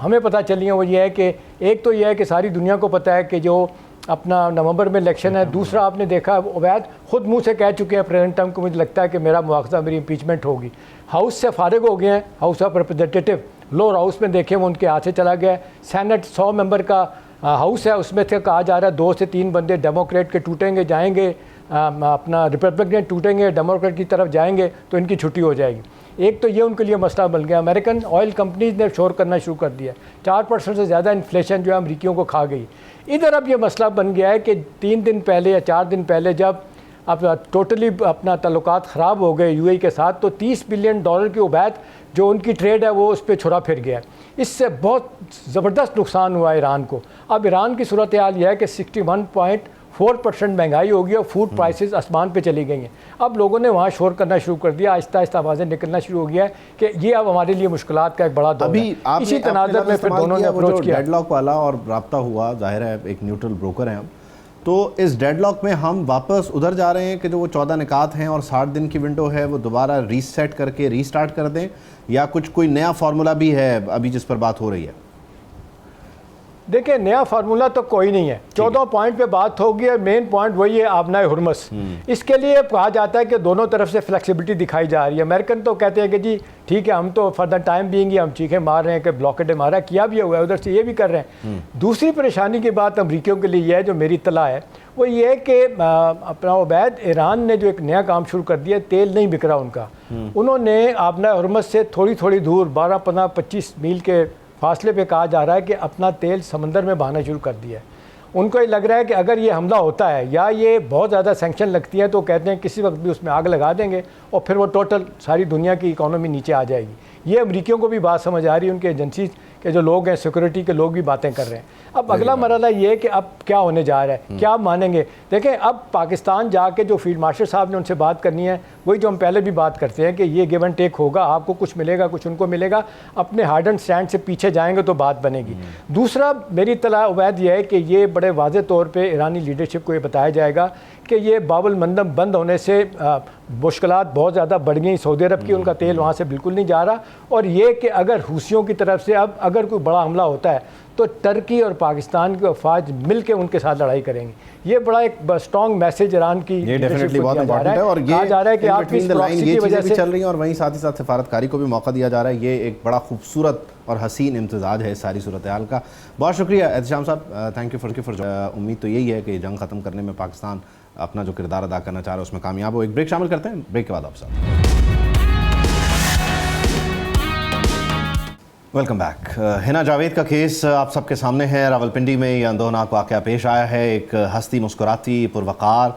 ہمیں پتہ چلی ہیں. وہ یہ ہے کہ ایک تو یہ ہے کہ ساری دنیا کو پتہ ہے کہ جو اپنا نومبر میں الیکشن ہے. دوسرا آپ نے دیکھا عبید خود منہ سے کہہ چکے ہیں پریزیڈنٹ ٹرمپ کو, مجھے لگتا ہے کہ میرا مواخذہ میری امپیچمنٹ ہوگی. ہاؤس سے فارغ ہو گئے ہیں. House of representative lower house میں دیکھیں وہ ان کے ہاتھ سے چلا گیا ہے. سینٹ 100 ممبر کا ہاؤس ہے, اس میں سے کہا جا رہا ہے 2 سے 3 بندے ڈیموکریٹ کے ٹوٹیں گے جائیں گے, اپنا ریپبلکن ٹوٹیں گے ڈیموکریٹ کی طرف جائیں گے تو ان کی چھٹی ہو جائے گی. ایک تو یہ ان کے لیے مسئلہ بن گیا. امریکن آئل کمپنیز نے شور کرنا شروع کر دیا. 4% سے زیادہ انفلیشن جو ہے امریکیوں کو کھا گئی. ادھر اب یہ مسئلہ بن گیا ہے کہ 3 دن پہلے یا 4 دن پہلے جب اب ٹوٹلی اپنا تعلقات خراب ہو گئے یو اے کے ساتھ تو $30 بلین کی عبید جو ان کی ٹریڈ ہے وہ اس پہ چھڑا پھر گیا. اس سے بہت زبردست نقصان ہوا ایران کو. اب ایران کی صورتحال یہ ہے کہ 61.4% مہنگائی ہوگی اور فوڈ پرائسز آسمان پہ چلی گئی ہیں. اب لوگوں نے وہاں شور کرنا شروع کر دیا, آہستہ آہستہ آوازیں نکلنا شروع ہو گیا ہے کہ یہ اب ہمارے لیے مشکلات کا ایک بڑا دور ہے. اسی تناظر میں پھر دونوں نے اپروچ کیا. ڈیڈ لاک والا اور رابطہ ہوا, ظاہر ہے ایک نیوٹرل بروکر ہیں ہم, تو اس ڈیڈ لاک میں ہم واپس ادھر جا رہے ہیں کہ جو وہ 14 نکات ہیں اور 60 دن کی ونڈو ہے وہ دوبارہ ریسیٹ کر کے ریسٹارٹ کر دیں, یا کچھ کوئی نیا فارمولا بھی ہے ابھی جس پر بات ہو رہی ہے؟ دیکھیں نیا فارمولا تو کوئی نہیں ہے. 14 پوائنٹ پہ بات ہوگی اور مین پوائنٹ وہی ہے آبنائے حرمس. اس کے لیے کہا جاتا ہے کہ دونوں طرف سے فلیکسیبلٹی دکھائی جا رہی ہے. امریکن تو کہتے ہیں کہ جی ٹھیک ہے ہم تو فار دا ٹائم بینگ ہم چیخیں مار رہے ہیں کہ بلاکڈ ہمارا کیا بھی ہوا ہے, ادھر سے یہ بھی کر رہے ہیں. دوسری پریشانی کی بات امریکیوں کے لیے یہ ہے جو میری اطلاع ہے وہ یہ ہے کہ اپنا عبید ایران نے جو ایک نیا کام شروع کر دیا, تیل نہیں بک رہا ان کا. انہوں نے آبنائے حرمس سے تھوڑی دور 12, 15, 25 میل کے فاصلے پہ کہا جا رہا ہے کہ اپنا تیل سمندر میں بہانا شروع کر دیا ہے. ان کو یہ لگ رہا ہے کہ اگر یہ حملہ ہوتا ہے یا یہ بہت زیادہ سینکشن لگتی ہیں تو کہتے ہیں کسی وقت بھی اس میں آگ لگا دیں گے اور پھر وہ ٹوٹل ساری دنیا کی اکانومی نیچے آ جائے گی. یہ امریکیوں کو بھی بات سمجھ آ رہی ہے, ان کے ایجنسیز کے جو لوگ ہیں سیکورٹی کے لوگ بھی باتیں کر رہے ہیں. اب اگلا مرحلہ یہ ہے کہ اب کیا ہونے جا رہا ہے, کیا مانیں گے. دیکھیں اب پاکستان جا کے جو فیلڈ مارشل صاحب نے ان سے بات کرنی ہے وہی جو ہم پہلے بھی بات کرتے ہیں کہ یہ گیو اینڈ ٹیک ہوگا, آپ کو کچھ ملے گا کچھ ان کو ملے گا. اپنے ہارڈ اینڈ اسٹینڈ سے پیچھے جائیں گے تو بات بنے گی. دوسرا میری اطلاع عبید یہ ہے کہ یہ بڑے واضح طور پہ ایرانی لیڈرشپ کو یہ بتایا جائے گا کہ یہ باب المندب بند ہونے سے مشکلات بہت زیادہ بڑھ گئیں. سعودی عرب کی ان کا تیل وہاں سے بالکل نہیں جا رہا, اور یہ کہ اگر حوثیوں کی طرف سے اب اگر کوئی بڑا حملہ ہوتا ہے تو ترکی اور پاکستان کی افواج مل کے ان کے ساتھ لڑائی کریں گی. یہ بڑا ایک اسٹرانگ میسج ایران کی ڈیفینیٹلی بہت امپورٹنٹ ہے, اور یہ جا رہا ہے کہ آپ کی چیزیں بھی چل رہی ہیں اور وہیں ساتھ ہی ساتھ سفارتکاری کو بھی موقع دیا جا رہا ہے. یہ ایک بڑا خوبصورت اور حسین امتزاج ہے ساری صورتحال کا. بہت شکریہ احتشام صاحب, تھینک یو فار. امید تو یہی ہے کہ جنگ ختم کرنے میں پاکستان اپنا جو کردار ادا کرنا چاہ رہا ہے اس میں کامیاب ہو. ایک بریک شامل کرتے ہیں, بریک کے بعد آپ ساتھ. Welcome back. ہنا جاوید کا کیس آپ سب کے سامنے ہے. راولپنڈی میں یہ اندوہناک واقعہ پیش آیا ہے. ایک ہستی مسکراتی پروقار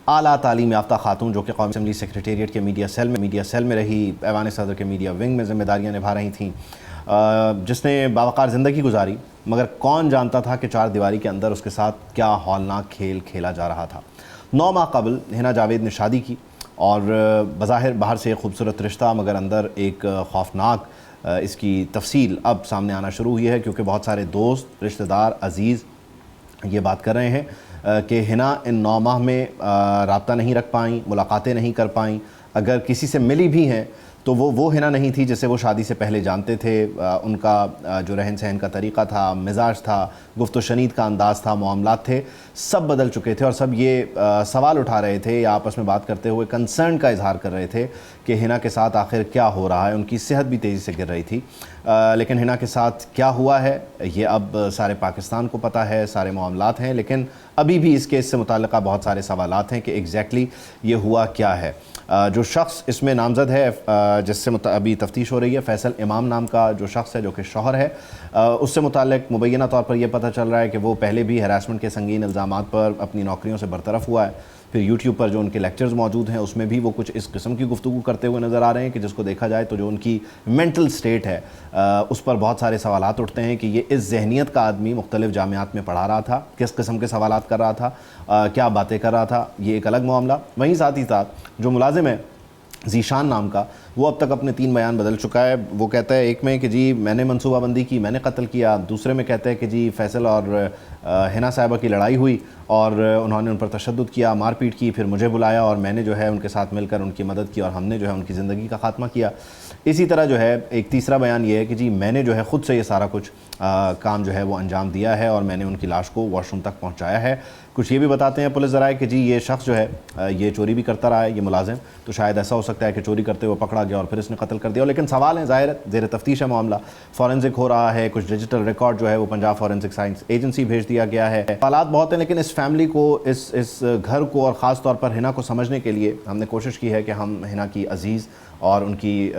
اعلیٰ تعلیم یافتہ خاتون جو کہ قومی اسمبلی سیکریٹریٹ کے میڈیا سیل میں رہی, ایوان صدر کے میڈیا ونگ میں ذمہ داریاں نبھا رہی تھیں, جس نے باوقار زندگی گزاری, مگر کون جانتا تھا کہ 4 دیواری کے اندر اس کے ساتھ کیا ہولناک کھیل کھیلا جا رہا تھا. 9 ماہ قبل ہنا جاوید نے شادی کی اور بظاہر باہر سے ایک خوبصورت رشتہ, مگر اندر ایک خوفناک اس کی تفصیل اب سامنے آنا شروع ہوئی ہے, کیونکہ بہت سارے دوست, رشتہ دار, عزیز یہ بات کر رہے ہیں کہ ہنا ان 9 ماہ میں رابطہ نہیں رکھ پائیں, ملاقاتیں نہیں کر پائیں. اگر کسی سے ملی بھی ہیں تو وہ ہنا نہیں تھی جسے وہ شادی سے پہلے جانتے تھے. ان کا جو رہن سہن کا طریقہ تھا, مزاج تھا, گفت و شنید کا انداز تھا, معاملات تھے, سب بدل چکے تھے. اور سب یہ سوال اٹھا رہے تھے یا آپس میں بات کرتے ہوئے کنسرن کا اظہار کر رہے تھے کہ ہنا کے ساتھ آخر کیا ہو رہا ہے. ان کی صحت بھی تیزی سے گر رہی تھی, لیکن ہنا کے ساتھ کیا ہوا ہے یہ اب سارے پاکستان کو پتہ ہے, سارے معاملات ہیں, لیکن ابھی بھی اس کیس سے متعلقہ بہت سارے سوالات ہیں کہ ایگزیکٹلی یہ ہوا کیا ہے. جو شخص اس میں نامزد ہے جس سے ابھی تفتیش ہو رہی ہے, فیصل امام نام کا جو شخص ہے جو کہ شوہر ہے, اس سے متعلق مبینہ طور پر یہ پتہ چل رہا ہے کہ وہ پہلے بھی ہراسمنٹ کے سنگین الزامات پر اپنی نوکریوں سے برطرف ہوا ہے. پھر یوٹیوب پر جو ان کے لیکچرز موجود ہیں اس میں بھی وہ کچھ اس قسم کی گفتگو کرتے ہوئے نظر آ رہے ہیں کہ جس کو دیکھا جائے تو جو ان کی مینٹل سٹیٹ ہے اس پر بہت سارے سوالات اٹھتے ہیں کہ یہ اس ذہنیت کا آدمی مختلف جامعات میں پڑھا رہا تھا, کس قسم کے سوالات دریافت کر رہا تھا, کیا باتیں کر رہا تھا, یہ ایک الگ معاملہ. وہیں ساتھ ہی ساتھ جو ملازم ہے ذیشان نام کا, وہ اب تک اپنے 3 بیان بدل چکا ہے. وہ کہتا ہے ایک میں کہ جی میں نے منصوبہ بندی کی, میں نے قتل کیا. دوسرے میں کہتا ہے کہ جی فیصل اور حنا صاحبہ کی لڑائی ہوئی اور انہوں نے ان پر تشدد کیا, مار پیٹ کی, پھر مجھے بلایا اور میں نے جو ہے ان کے ساتھ مل کر ان کی مدد کی اور ہم نے جو ہے ان کی زندگی کا خاتمہ کیا. اسی طرح جو ہے ایک تیسرا بیان یہ ہے کہ جی میں نے جو ہے خود سے یہ سارا کچھ کام جو ہے وہ انجام دیا ہے اور میں نے ان کی لاش کو واش روم تک پہنچایا ہے. کچھ یہ بھی بتاتے ہیں پولیس ذرائع کہ جی یہ شخص جو ہے یہ چوری بھی کرتا رہا ہے, یہ ملازم, تو شاید ایسا ہو سکتا ہے کہ چوری کرتے ہوئے پکڑا گیا اور پھر اس نے قتل کر دیا. لیکن سوال ہیں, ظاہر زیر تفتیش ہے معاملہ, فورنزک ہو رہا ہے, کچھ ڈیجیٹل ریکارڈ جو ہے وہ پنجاب فورنزک سائنس ایجنسی بھیج دیا گیا ہے. سوالات بہت ہیں, لیکن اس فیملی کو, اس گھر کو اور خاص طور پر حنا کو سمجھنے کے لیے ہم نے کوشش کی ہے کہ ہم حنا کی عزیز اور ان کی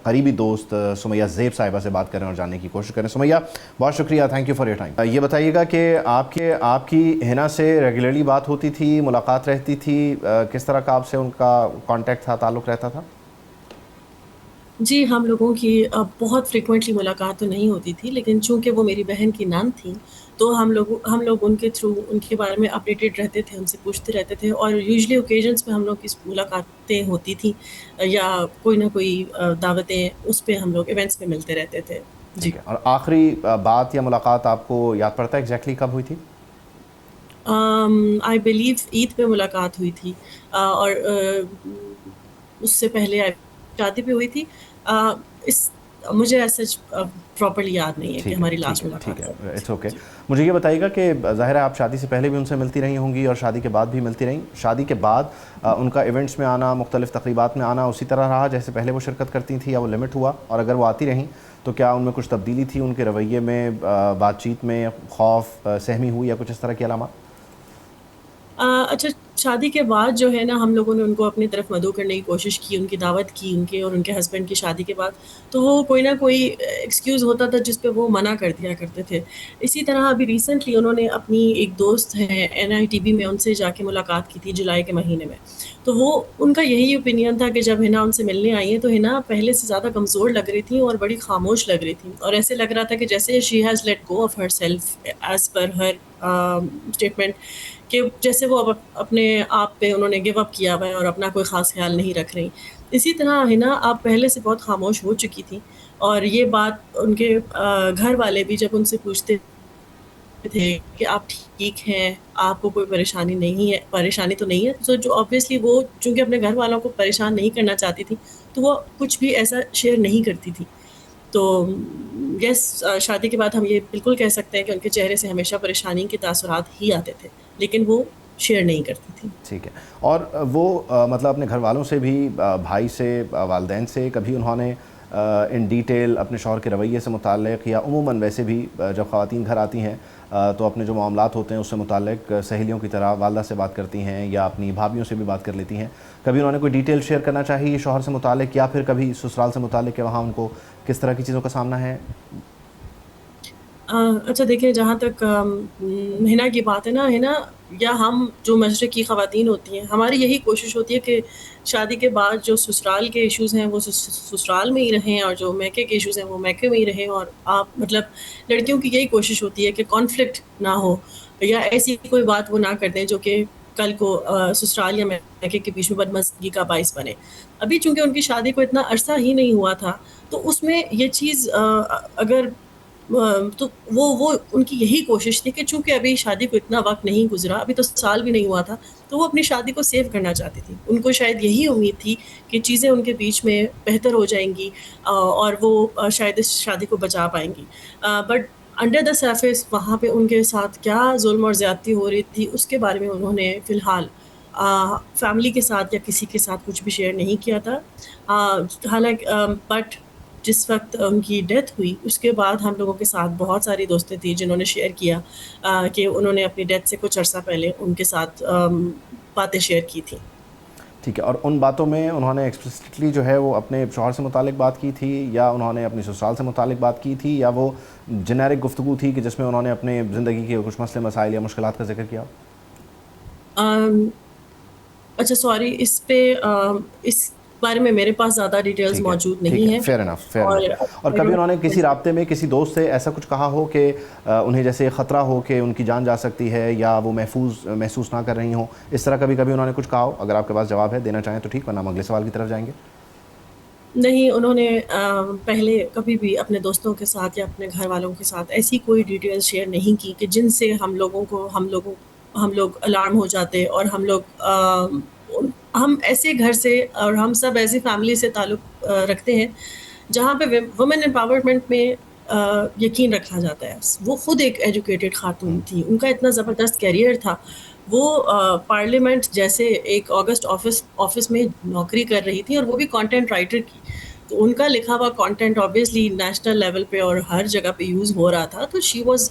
قریبی دوست سمیہ زیب صاحبہ سے بات کریں اور جاننے کی کوشش کریں. سمیہ, بہت شکریہ, thank you for your time. یہ بتائیے گا کہ آپ کی حنا سے ریگولرلی بات ہوتی تھی, ملاقات رہتی تھی, کس طرح کا آپ سے ان کا کانٹیکٹ تھا, تعلق رہتا تھا؟ جی, ہم لوگوں کی بہت فریکوینٹلی ملاقات تو نہیں ہوتی تھی, لیکن چونکہ وہ میری بہن کی نند تھیں تو ہم لوگ ان کے تھرو ان کے بارے میں اپڈیٹڈ رہتے تھے, ان سے پوچھتے رہتے تھے, اور یوزلی اوکیزنس پہ ہم لوگ کی ملاقاتیں ہوتی تھیں یا کوئی نہ کوئی دعوتیں, اس پہ ہم لوگ ایونٹس پہ ملتے رہتے تھے. جی. اور آخری بات یا ملاقات آپ کو یاد پڑتا ہے ایگزیکٹلی کب ہوئی تھی؟ آئی بلیو عید پہ ملاقات ہوئی تھی, اور اس سے پہلے شادی پہ ہوئی تھی. مجھے ایسا پراپرلی یاد نہیں ہے کہ ہماری لاسٹ ملاقات. ٹھیک ہے, اٹس اوکے. مجھے یہ بتائیے گا کہ ظاہر ہے آپ شادی سے پہلے بھی ان سے ملتی رہی ہوں گی اور شادی کے بعد بھی ملتی رہیں. شادی کے بعد ان کا ایونٹس میں آنا, مختلف تقریبات میں آنا اسی طرح رہا جیسے پہلے وہ شرکت کرتی تھیں, یا وہ لمٹ ہوا؟ اور اگر وہ آتی رہیں تو کیا ان میں کچھ تبدیلی تھی ان کے رویے میں, بات چیت میں خوف, سہمی ہوئی یا کچھ اس طرح کی علامات؟ اچھا, شادی کے بعد جو ہے نا ہم لوگوں نے ان کو اپنی طرف مدعو کرنے کی کوشش کی, ان کی دعوت کی ان کے اور ان کے ہسبینڈ کی شادی کے بعد, تو وہ کوئی نہ کوئی ایکسکیوز ہوتا تھا جس پہ وہ منع کر دیا کرتے تھے. اسی طرح ابھی ریسنٹلی انہوں نے اپنی ایک دوست ہے NITB میں, ان سے جا کے ملاقات کی تھی جولائی کے مہینے میں. تو وہ ان کا یہی اوپینین تھا کہ جب حنا ان سے ملنے آئی ہیں تو حنا پہلے سے زیادہ کمزور لگ رہی تھیں اور بڑی خاموش لگ رہی تھیں, اور ایسے لگ رہا تھا کہ جیسے she has let go of her self as per Hare statement, کہ جیسے وہ اپنے آپ پہ انہوں نے گیو اپ کیا ہوا ہے اور اپنا کوئی خاص خیال نہیں رکھ رہی. اسی طرح حنا آپ پہلے سے بہت خاموش ہو چکی تھی, اور یہ بات ان کے گھر والے بھی جب ان سے پوچھتے تھے کہ آپ ٹھیک ہیں, آپ کو کوئی پریشانی نہیں ہے, پریشانی تو نہیں ہے, تو جو آبویسلی وہ چونکہ اپنے گھر والوں کو پریشان نہیں کرنا چاہتی تھی تو وہ کچھ بھی ایسا شیئر نہیں کرتی تھی. تو یس, شادی کے بعد ہم یہ بالکل کہہ سکتے ہیں کہ ان کے چہرے سے ہمیشہ پریشانی کے تاثرات ہی آتے تھے, لیکن وہ شیئر نہیں کرتی تھی. ٹھیک ہے. اور وہ مطلب اپنے گھر والوں سے بھی, بھائی سے, والدین سے کبھی انہوں نے ان ڈیٹیل اپنے شوہر کے رویے سے متعلق, یا عموماً ویسے بھی جب خواتین گھر آتی ہیں تو اپنے جو معاملات ہوتے ہیں اس سے متعلق سہیلیوں کی طرح والدہ سے بات کرتی ہیں یا اپنی بھابھیوں سے بھی بات کر لیتی ہیں, کبھی انہوں نے کوئی ڈیٹیل شیئر کرنا چاہیے شوہر سے متعلق, یا پھر کبھی سسرال سے متعلق کہ وہاں ان کو کس طرح کی چیزوں کا سامنا ہے؟ اچھا دیکھیں, جہاں تک حنا کی بات ہے نا, حنا یا ہم جو مشرقی خواتین ہوتی ہیں, ہماری یہی کوشش ہوتی ہے کہ شادی کے بعد جو سسرال کے ایشوز ہیں وہ سسرال میں ہی رہیں, اور جو میکے کے ایشوز ہیں وہ میکے میں ہی رہیں. اور آپ مطلب لڑکیوں کی یہی کوشش ہوتی ہے کہ کانفلکٹ نہ ہو, یا ایسی کوئی بات وہ نہ کر دیں جو کہ کل کو سسرال یا میکے کے بیچ میں بدمزگی کا باعث بنے. ابھی چونکہ ان کی شادی کو اتنا عرصہ ہی نہیں ہوا تھا, تو اس میں یہ چیز اگر تو وہ ان کی یہی کوشش تھی کہ چونکہ ابھی شادی کو اتنا وقت نہیں گزرا, ابھی تو سال بھی نہیں ہوا تھا, تو وہ اپنی شادی کو سیو کرنا چاہتی تھی. ان کو شاید یہی امید تھی کہ چیزیں ان کے بیچ میں بہتر ہو جائیں گی اور وہ شاید اس شادی کو بچا پائیں گی. بٹ انڈر دا سرفیس وہاں پہ ان کے ساتھ کیا ظلم اور زیادتی ہو رہی تھی اس کے بارے میں انہوں نے فی الحال فیملی کے ساتھ یا کسی کے ساتھ کچھ بھی شیئر نہیں کیا تھا. حالانکہ بٹ جس وقت ان کی ڈیتھ ہوئی اس کے بعد ہم لوگوں کے ساتھ بہت ساری دوستیں تھیں جنہوں نے شیئر کیا کہ انہوں نے اپنی ڈیتھ سے کچھ عرصہ پہلے ان کے ساتھ باتیں شیئر کی تھیں. ٹھیک ہے. اور ان باتوں میں انہوں نے ایکسپلسٹلی جو ہے وہ اپنے شوہر سے متعلق بات کی تھی, یا انہوں نے اپنی سسرال سے متعلق بات کی تھی, یا وہ جنیرک گفتگو تھی کہ جس میں انہوں نے اپنے زندگی کے کچھ مسئلے مسائل یا مشکلات کا ذکر کیا؟ اچھا سوری, اس پہ بارے میں میرے پاس زیادہ ڈیٹیلز موجود نہیں ہیں. Fair enough fair enough. اور کبھی انہوں نے کسی رابطے میں کسی دوست سے ایسا کچھ کہا ہو کہ انہیں جیسے خطرہ ہو کہ ان کی جان جا سکتی ہے یا وہ محسوس نہ کر رہی ہوں, اس طرح کبھی انہوں نے کچھ کہا ہو؟ اگر آپ کے پاس جواب ہے دینا چاہیں تو ٹھیک, ورنہ ہم اگلے سوال کی طرف جائیں گے. نہیں, انہوں نے پہلے کبھی بھی اپنے دوستوں کے ساتھ یا اپنے گھر والوں کے ساتھ ایسی کوئی ڈیٹیل شیئر نہیں کی کہ جن سے ہم لوگ الارم ہو جاتے, اور ہم ایسے گھر سے اور ہم سب ایسی فیملی سے تعلق رکھتے ہیں جہاں پہ وومن امپاورمنٹ میں یقین رکھا جاتا ہے. وہ خود ایک ایجوکیٹڈ خاتون تھی, ان کا اتنا زبردست کیریئر تھا, وہ پارلیمنٹ جیسے ایک آگسٹ آفس میں نوکری کر رہی تھی, اور وہ بھی کانٹینٹ رائٹر کی. تو ان کا لکھا ہوا کانٹینٹ آبویسلی نیشنل لیول پہ اور ہر جگہ پہ یوز ہو رہا تھا. تو she was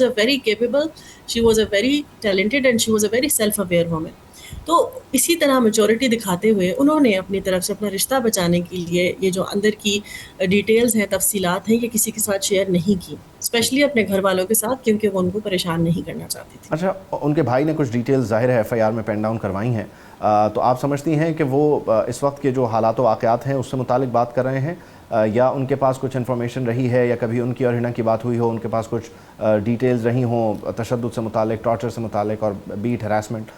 a very capable, she was a very talented and she was a very self aware woman. تو اسی طرح میچورٹی دکھاتے ہوئے انہوں نے اپنی طرف سے اپنا رشتہ بچانے کے لیے یہ جو اندر کی ڈیٹیلز ہیں, تفصیلات ہیں, یہ کسی کے ساتھ شیئر نہیں کی, اسپیشلی اپنے گھر والوں کے ساتھ, کیونکہ وہ ان کو پریشان نہیں کرنا چاہتی تھی. اچھا, ان کے بھائی نے کچھ ڈیٹیلز ظاہر ہے ایف آئی آر میں پین ڈاؤن کروائی ہیں, تو آپ سمجھتی ہیں کہ وہ اس وقت کے جو حالات و واقعات ہیں اس سے متعلق بات کر رہے ہیں, یا ان کے پاس کچھ انفارمیشن رہی ہے, یا کبھی ان کی اور ہنا کی بات ہوئی ہو, ان کے پاس کچھ ڈیٹیلز رہی ہوں تشدد سے متعلق, ٹارچر سے متعلق اور بیٹ ہراسمنٹ,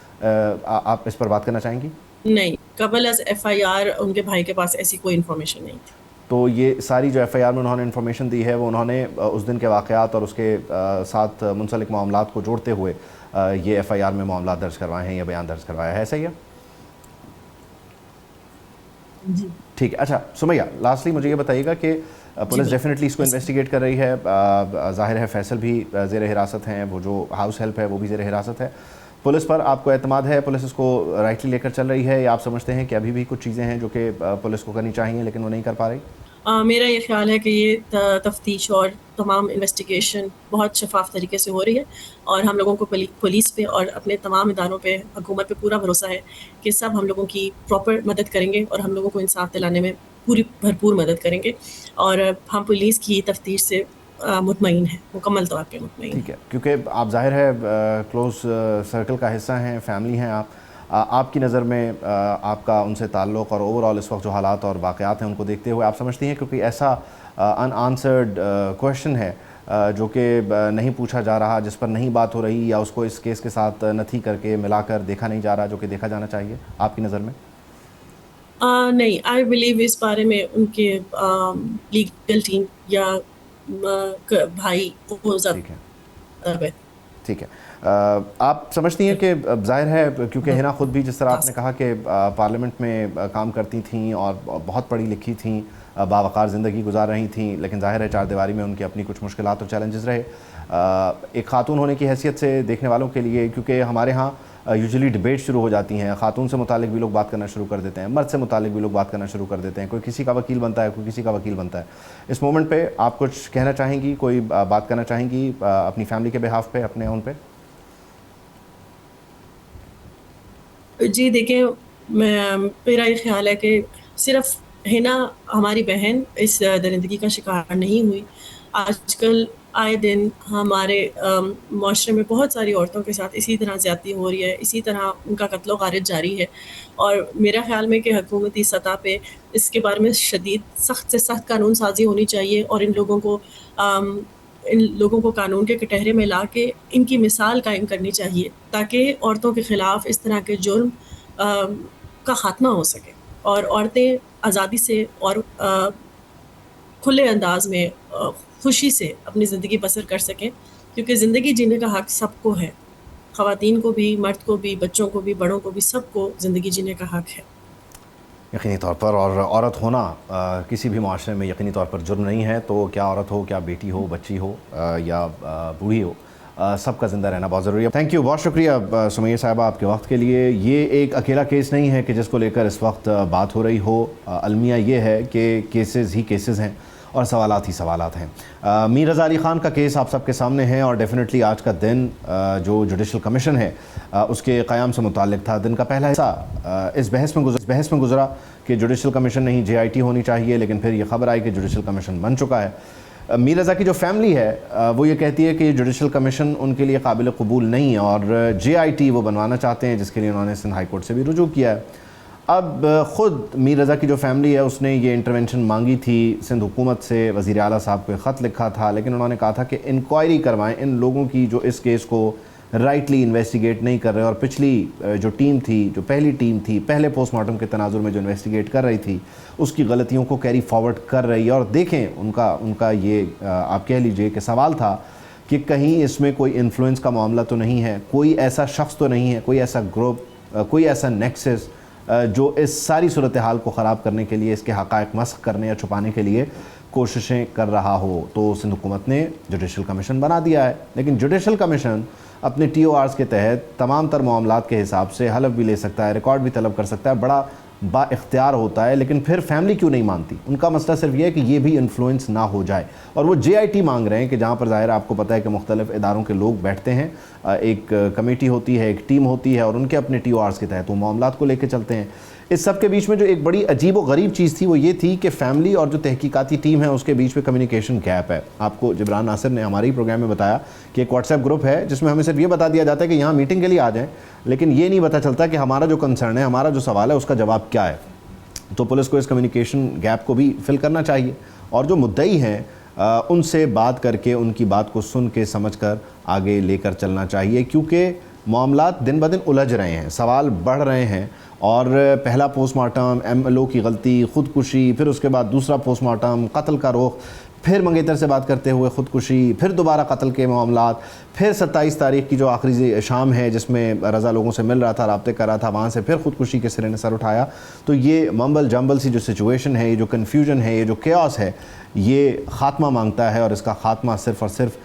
آپ اس پر بات کرنا چاہیں گی؟ نہیں, قبل از ایف آئی آر ان کے بھائی کے پاس ایسی کوئی انفارمیشن نہیں تھی. تو یہ ساری جو ایف آئی آر میں انہوں نے انفارمیشن دی ہے وہ انہوں نے اس دن کے واقعات اور اس کے ساتھ منسلک معاملات کو جوڑتے ہوئے یہ ایف آئی آر میں معاملات درج کروائے ہیں یا بیان درج کروایا ہے, صحیح ہے؟ جی ٹھیک ہے. اچھا سمیہ, لاسٹلی مجھے یہ بتائیے گا کہ پولیس ڈیفینیٹلی اس کو انویسٹیگیٹ کر رہی ہے, ظاہر ہے فیصل بھی زیر حراست ہیں, وہ جو ہاؤس ہیلپ ہے وہ بھی زیر حراست ہے. پولیس پر آپ کو اعتماد ہے, پولیس اس کو رائٹلی لے کر چل رہی ہے, یا آپ سمجھتے ہیں کہ ابھی بھی کچھ چیزیں ہیں جو کہ پولیس کو کرنی چاہیے لیکن وہ نہیں کر پا رہی؟ میرا یہ خیال ہے کہ یہ تفتیش اور تمام انویسٹیگیشن بہت شفاف طریقے سے ہو رہی ہے, اور ہم لوگوں کو پولیس پہ اور اپنے تمام اداروں پہ, حکومت پہ پورا بھروسہ ہے کہ سب ہم لوگوں کی پراپر مدد کریں گے اور ہم لوگوں کو انصاف دلانے میں پوری بھرپور مدد کریں گے, اور ہم پولیس کی تفتیش سے مطمئن ہیں, مکمل طور پہ مطمئن. ٹھیک ہے, کیونکہ آپ ظاہر ہے کلوز سرکل کا حصہ ہیں, فیملی ہیں آپ کی نظر میں آپ کا ان سے تعلق اور اوور آل اس وقت جو حالات اور واقعات ہیں ان کو دیکھتے ہوئے آپ سمجھتی ہیں کیونکہ ایسا ان آنسرڈ کویشچن ہے جو کہ نہیں پوچھا جا رہا, جس پر نہیں بات ہو رہی, یا اس کو اس کیس کے ساتھ نتھی کر کے ملا کر دیکھا نہیں جا رہا جو کہ دیکھا جانا چاہیے آپ کی نظر میں؟ نہیں, آئی بلیو اس بارے میں ان کے لیگل ٹیم یا بھائی وہ زیادہ. ٹھیک ہے. آپ سمجھتی ہیں کہ ظاہر ہے کیونکہ ہنا خود بھی جس طرح آپ نے کہا کہ پارلیمنٹ میں کام کرتی تھیں اور بہت پڑھی لکھی تھیں, باوقار زندگی گزار رہی تھیں, لیکن ظاہر ہے چار دیواری میں ان کی اپنی کچھ مشکلات اور چیلنجز رہے. ایک خاتون ہونے کی حیثیت سے دیکھنے والوں کے لیے, کیونکہ ہمارے ہاں یوزلی ڈبیٹ شروع ہو جاتی ہیں, خاتون سے متعلق بھی لوگ بات کرنا شروع کر دیتے ہیں, مرد سے متعلق بھی لوگ بات کرنا شروع کر دیتے ہیں, کوئی کسی کا وکیل بنتا ہے, کوئی کسی کا وکیل بنتا ہے. اس مومنٹ پہ آپ کچھ کہنا چاہیں گی, کوئی بات کرنا چاہیں گی اپنی فیملی کے بہاف پہ, اپنے ان پہ؟ جی دیکھیں, میرا یہ خیال ہے کہ صرف ہنا ہماری بہن اس درندگی کا شکار نہیں ہوئی. آج کل آئے دن ہمارے معاشرے میں بہت ساری عورتوں کے ساتھ اسی طرح زیادتی ہو رہی ہے, اسی طرح ان کا قتل و غارت جاری ہے, اور میرا خیال میں کہ حکومتی سطح پہ اس کے بارے میں سخت سے سخت قانون سازی ہونی چاہیے, اور ان لوگوں کو قانون کے کٹہرے میں لا کے ان کی مثال قائم کرنی چاہیے, تاکہ عورتوں کے خلاف اس طرح کے جرم کا خاتمہ ہو سکے, اور عورتیں آزادی سے اور کھلے انداز میں خوشی سے اپنی زندگی بسر کر سکیں, کیونکہ زندگی جینے کا حق سب کو ہے, خواتین کو بھی, مرد کو بھی, بچوں کو بھی, بڑوں کو بھی, سب کو زندگی جینے کا حق ہے. یقینی طور پر, اور عورت ہونا کسی بھی معاشرے میں یقینی طور پر جرم نہیں ہے, تو کیا عورت ہو, کیا بیٹی ہو, بچی ہو یا بوڑھی ہو, سب کا زندہ رہنا بہت ضروری ہے. تھینک یو, بہت شکریہ سمیہ صاحبہ آپ کے وقت کے لیے. یہ ایک اکیلا کیس نہیں ہے کہ جس کو لے کر اس وقت بات ہو رہی ہو, المیہ یہ ہے کہ کیسز ہی کیسز ہیں اور سوالات ہی سوالات ہیں. میر رضا علی خان کا کیس آپ سب کے سامنے ہے, اور ڈیفینیٹلی آج کا دن جو جوڈیشل کمیشن ہے اس کے قیام سے متعلق تھا. دن کا پہلا حصہ اس بحث میں گزرا کہ جوڈیشل کمیشن نہیں JIT ہونی چاہیے, لیکن پھر یہ خبر آئی کہ جوڈیشل کمیشن بن چکا ہے. میر رضا کی جو فیملی ہے وہ یہ کہتی ہے کہ جوڈیشل کمیشن ان کے لیے قابل قبول نہیں ہے, اور JIT وہ بنوانا چاہتے ہیں, جس کے لیے انہوں نے سندھ ہائی کورٹ سے بھی رجوع کیا ہے. اب خود میر رضا کی جو فیملی ہے اس نے یہ انٹرونشن مانگی تھی سندھ حکومت سے، وزیر اعلیٰ صاحب کو ایک خط لکھا تھا، لیکن انہوں نے کہا تھا کہ انکوائری کروائیں ان لوگوں کی جو اس کیس کو رائٹلی انویسٹیگیٹ نہیں کر رہے، اور پچھلی جو ٹیم تھی، جو پہلی ٹیم تھی پہلے پوسٹ مارٹم کے تناظر میں جو انویسٹیگیٹ کر رہی تھی اس کی غلطیوں کو کیری فارورڈ کر رہی ہے۔ اور دیکھیں ان کا یہ آپ کہہ لیجئے کہ سوال تھا کہ کہیں اس میں کوئی انفلوئنس کا معاملہ تو نہیں ہے، کوئی ایسا شخص تو نہیں ہے، کوئی ایسا گروپ، کوئی ایسا نیکسس جو اس ساری صورتحال کو خراب کرنے کے لیے، اس کے حقائق مسخ کرنے یا چھپانے کے لیے کوششیں کر رہا ہو۔ تو سندھ حکومت نے جوڈیشل کمیشن بنا دیا ہے، لیکن جوڈیشل کمیشن اپنے ٹی او آرز کے تحت تمام تر معاملات کے حساب سے حلف بھی لے سکتا ہے، ریکارڈ بھی طلب کر سکتا ہے، بڑا با اختیار ہوتا ہے، لیکن پھر فیملی کیوں نہیں مانتی؟ ان کا مسئلہ صرف یہ ہے کہ یہ بھی انفلوئنس نہ ہو جائے، اور وہ جے آئی ٹی مانگ رہے ہیں کہ جہاں پر ظاہر آپ کو پتہ ہے کہ مختلف اداروں کے لوگ بیٹھتے ہیں، ایک کمیٹی ہوتی ہے، ایک ٹیم ہوتی ہے، اور ان کے اپنے ٹی او آرز کے تحت وہ معاملات کو لے کے چلتے ہیں۔ اس سب کے بیچ میں جو ایک بڑی عجیب و غریب چیز تھی وہ یہ تھی کہ فیملی اور جو تحقیقاتی ٹیم ہے اس کے بیچ میں کمیونیکیشن گیپ ہے۔ آپ کو جبران ناصر نے ہمارے ہی پروگرام میں بتایا کہ ایک واٹس ایپ گروپ ہے جس میں ہمیں صرف یہ بتا دیا جاتا ہے کہ یہاں میٹنگ کے لیے آ جائیں، لیکن یہ نہیں پتہ چلتا کہ ہمارا جو کنسرن ہے، ہمارا جو سوال ہے اس کا جواب کیا ہے۔ تو پولیس کو اس کمیونیکیشن گیپ کو بھی فل کرنا چاہیے، اور جو مدعی ہیں ان سے بات کر کے، ان کی بات کو سن کے سمجھ کر آگے لے کر چلنا چاہیے، کیونکہ معاملات دن بدن الجھ رہے ہیں، سوال بڑھ رہے ہیں، اور پہلا post mortem, M L O کی غلطی، خودکشی، پھر اس کے بعد دوسرا پوسٹ مارٹم، قتل کا رخ، پھر منگیتر سے بات کرتے ہوئے خودکشی، پھر دوبارہ قتل کے معاملات، پھر 27 تاریخ کی جو آخری شام ہے جس میں رضا لوگوں سے مل رہا تھا، رابطے کر رہا تھا، وہاں سے پھر خودکشی کے سرے نے سر اٹھایا۔ تو یہ ممبل جمبل سی جو سچویشن ہے، یہ جو کنفیوژن ہے، یہ جو کیوس ہے، یہ خاتمہ مانگتا ہے، اور اس کا خاتمہ صرف اور صرف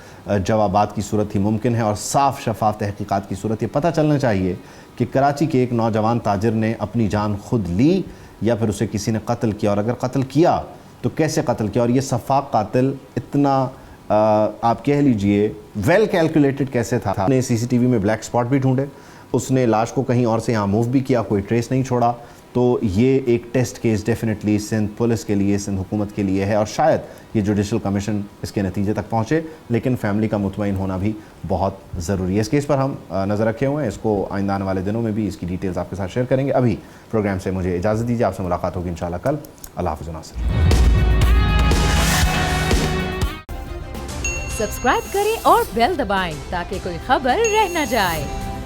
جوابات کی صورت ہی ممکن ہے، اور صاف شفاف تحقیقات کی صورت۔ یہ پتہ چلنا چاہیے کہ کراچی کے ایک نوجوان تاجر نے اپنی جان خود لی یا پھر اسے کسی نے قتل کیا، اور اگر قتل کیا تو کیسے قتل کیا، اور یہ سفاق قاتل اتنا آپ کہہ لیجئے ویل کیلکولیٹڈ کیسے تھا۔ اس نے سی سی ٹی وی میں بلیک سپاٹ بھی ڈھونڈے، اس نے لاش کو کہیں اور سے یہاں موو بھی کیا، کوئی ٹریس نہیں چھوڑا۔ تو یہ ایک test case definitely Sindh police کے لیے، سندھ حکومت کے لیے ہے، اور شاید یہ جوڈیشل کمیشن اس کے نتیجے تک پہنچے، لیکن فیملی کا مطمئن ہونا بھی بہت ضروری ہے۔ اس کیس پر ہم نظر رکھے ہوئے ہیں، اس کو آئندہ آنے والے دنوں میں بھی اس کی ڈیٹیلز آپ کے ساتھ شیئر کریں گے۔ ابھی پروگرام سے مجھے اجازت دیجیے، آپ سے ملاقات ہوگی انشاءاللہ کل۔ اللہ حافظ ناصر۔ سبسکرائب کریں اور بیل دبائیں تاکہ کوئی خبر رہ نہ جائے۔